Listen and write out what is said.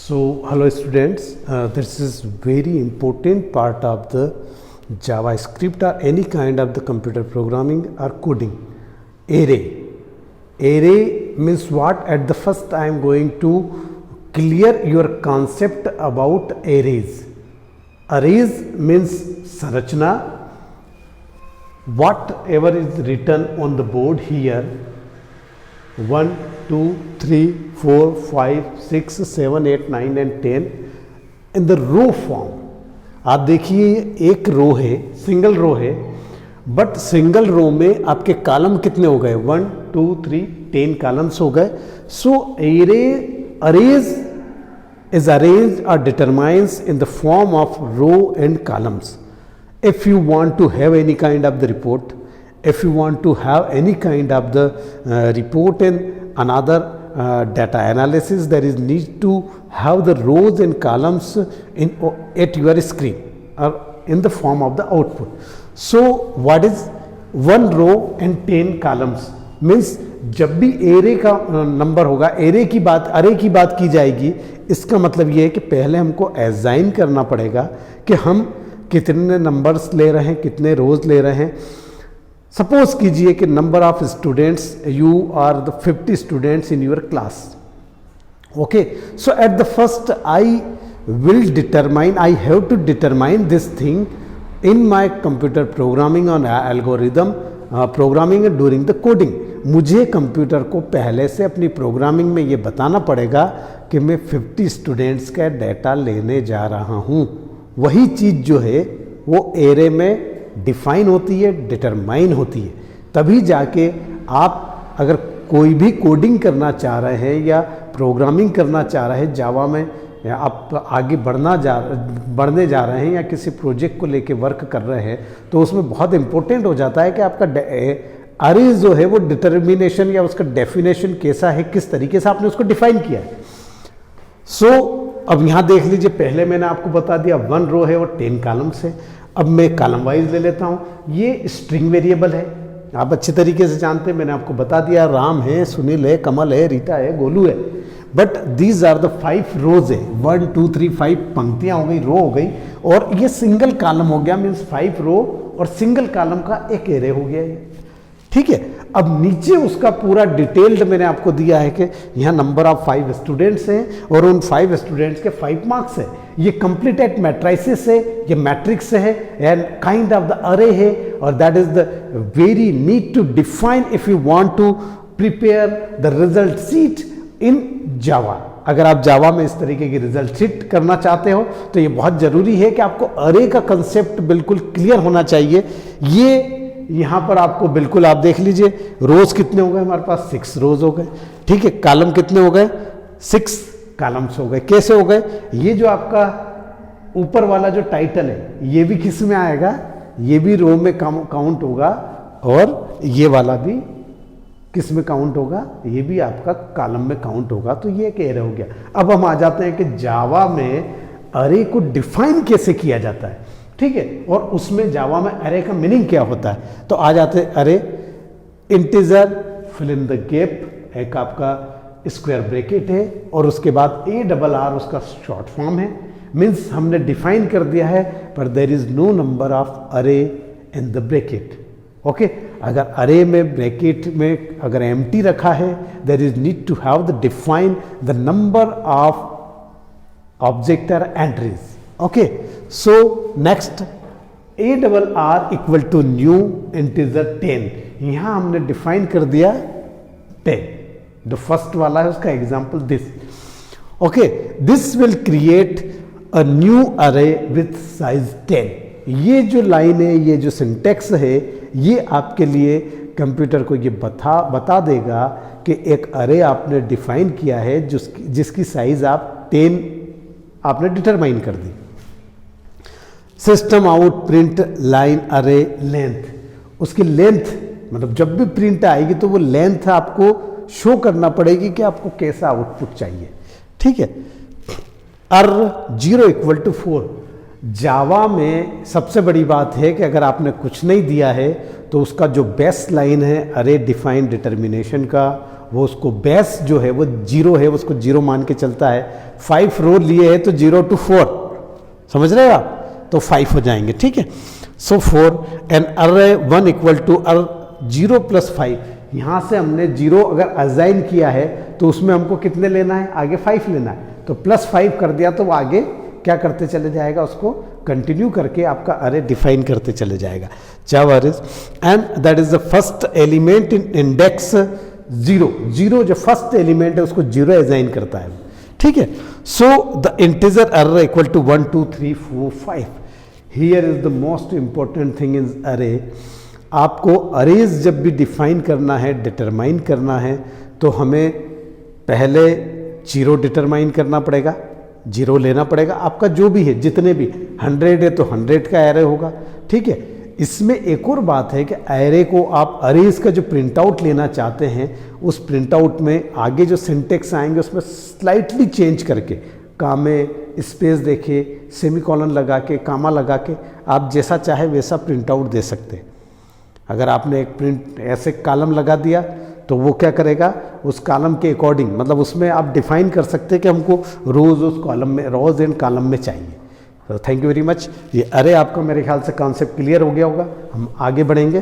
Hello students, this is very important part of the JavaScript or any kind of the computer programming or coding. Array means what? At the first I am going to clear your concept about arrays. Arrays means Sarachna, whatever is written on the board here, 1, 2, 3, 4, 5, 6, 7, 8, 9 and 10 in the row form. आप देखिए एक रो है, single row है, but single row में आपके column कितने हो गए? 1, 2, 3, 10 कॉलम्स हो गए. सो arrays is arranged or determines in the form of row and columns. If you want to have any kind of the report, if you want to have any kind of the report in another data analysis, there is need to have the rows and columns at your screen or in the form of the output. So what is one row and 10 columns means जब भी array का number होगा, array की बात की जाएगी, इसका मतलब ये है कि पहले हमको असाइन करना पड़ेगा कि हम कितने नंबर्स ले रहे हैं, कितने रोज ले रहे हैं. सपोज कीजिए कि number of students, you are the 50 students in your class. Okay, so at the first I have to determine this thing in my computer programming on algorithm programming during the coding. मुझे computer को पहले से अपनी programming में ये बताना पड़ेगा कि मैं 50 स्टूडेंट्स का डाटा लेने जा रहा हूँ. वही चीज़ जो है वो एरे में डिफाइन होती है, डिटरमाइन होती है. तभी जाके आप अगर कोई भी कोडिंग करना चाह रहे हैं या प्रोग्रामिंग करना चाह रहे हैं जावा में, या आप आगे बढ़ने जा रहे हैं या किसी प्रोजेक्ट को लेके वर्क कर रहे हैं, तो उसमें बहुत इंपॉर्टेंट हो जाता है कि आपका अरे जो है वो डिटर्मिनेशन या उसका डेफिनेशन कैसा है, किस तरीके से आपने उसको डिफाइन किया है. अब यहाँ देख लीजिए, पहले मैंने आपको बता दिया 1 रो है और 10 कॉलम्स है. अब मैं कॉलम वाइज ले लेता हूँ. ये स्ट्रिंग वेरिएबल है, आप अच्छे तरीके से जानते हैं, मैंने आपको बता दिया. राम है, सुनील है, कमल है, रीता है, गोलू है. बट दीज आर द 5 रोज है. 1, 2, 3, 5 पंक्तियाँ हो गई, रो हो गई, और ये सिंगल कॉलम हो गया. मीन्स 5 रो और सिंगल कॉलम का एक एरे हो गया ये. ठीक है. अब नीचे उसका पूरा डिटेल्ड मैंने आपको दिया है कि यहाँ नंबर ऑफ 5 स्टूडेंट्स हैं और उन 5 स्टूडेंट्स के 5 मार्क्स है. ये कंप्लीटेड मैट्रिसेस है, ये मैट्रिक्स है and kind of the array है, और that is the very need to define if you want to prepare the result sheet in Java. अगर आप जावा में इस तरीके की रिजल्ट शीट करना चाहते हो तो ये बहुत जरूरी है कि आपको अरे का कंसेप्ट बिल्कुल क्लियर होना चाहिए. ये यहाँ पर आपको बिल्कुल, आप देख लीजिए, रोज कितने हो गए हमारे पास? 6 रोज हो गए. ठीक है. कॉलम कितने हो गए? 6 कॉलम्स हो गए. कैसे हो गए? ये जो आपका ऊपर वाला जो टाइटल है ये भी किस में आएगा? ये भी रो में काउंट होगा, और ये वाला भी किस में काउंट होगा? ये भी आपका कॉलम में काउंट होगा. तो ये एक एरे हो गया. अब हम आ जाते हैं कि जावा में अरे को डिफाइन कैसे किया जाता है. ठीक है. और उसमें जावा में अरे का मीनिंग क्या होता है? तो आ जाते हैं array, integer, fill in the gap, एक आपका स्क्वायर ब्रैकेट है, और उसके बाद ARR उसका शॉर्ट फॉर्म है. मीन्स हमने डिफाइन कर दिया है, पर there is no number of array in the bracket. Okay. अगर अरे में ब्रैकेट में अगर एम्प्टी रखा है, there is need to have the define the number of object और entries. Okay. So next, ARR equal to new integer 10. यहां हमने डिफाइन कर दिया 10. जो फर्स्ट वाला है उसका example this. Okay. This will create a new अरे विथ साइज 10. ये जो लाइन है, ये जो सिंटेक्स है, ये आपके लिए कंप्यूटर को ये बता देगा कि एक अरे आपने डिफाइन किया है जिसकी साइज आप 10 आपने डिटरमाइन कर दी. सिस्टम आउट प्रिंट लाइन अरे लेंथ. उसकी लेंथ मतलब जब भी प्रिंट आएगी तो वो लेंथ आपको शो करना पड़ेगी कि आपको कैसा आउटपुट चाहिए. ठीक है. R0 equal to 4. जावा में सबसे बड़ी बात है कि अगर आपने कुछ नहीं दिया है तो उसका जो बेस्ट लाइन है अरे डिफाइन डिटर्मिनेशन का, वो उसको बेस जो है वो 0 है, उसको 0 मान के चलता है। 5 रो लिए है तो 0 to 4, समझ रहे हो आप, तो 5 हो जाएंगे, ठीक है। सो 4 एंड अर्रे 1 इक्वल टू 0 + 5, यहाँ से हमने 0 अगर असाइन किया है तो उसमें हमको कितने लेना है, आगे 5 लेना है, तो +5 कर दिया तो वो आगे क्या करते चले जाएगा, उसको कंटिन्यू करके आपका अरे डिफाइन करते चले जाएगा। चाव arrays and that is the first element in index 0 जो फर्स्ट एलिमेंट है उसको 0 असाइन करता है, ठीक है। So the integer array equal to 1 2 3 4 5। Here is the most important thing is array. आपको अरेज जब भी डिफाइन करना है, डिटरमाइन करना है, तो हमें पहले 0 डिटरमाइन करना पड़ेगा, 0 लेना पड़ेगा, आपका जो भी है, जितने भी 100 है तो 100 का एरे होगा, ठीक है। इसमें एक और बात है कि एरे को आप अरेज का जो प्रिंट आउट लेना चाहते हैं, उस प्रिंट आउट में आगे जो सिंटेक्स आएंगे उसमें स्लाइटली चेंज करके, कामे स्पेस देके, सेमीकोलन लगा के, कामा लगा के, आप जैसा चाहे वैसा प्रिंट आउट दे सकते हैं। अगर आपने एक प्रिंट ऐसे कॉलम लगा दिया तो वो क्या करेगा, उस कॉलम के अकॉर्डिंग, मतलब उसमें आप डिफाइन कर सकते हैं कि हमको रोज़ उस कॉलम में, रोज़ एंड कॉलम में चाहिए। तो थैंक यू वेरी मच। ये अरे आपका मेरे ख्याल से कॉन्सेप्ट क्लियर हो गया होगा। हम आगे बढ़ेंगे।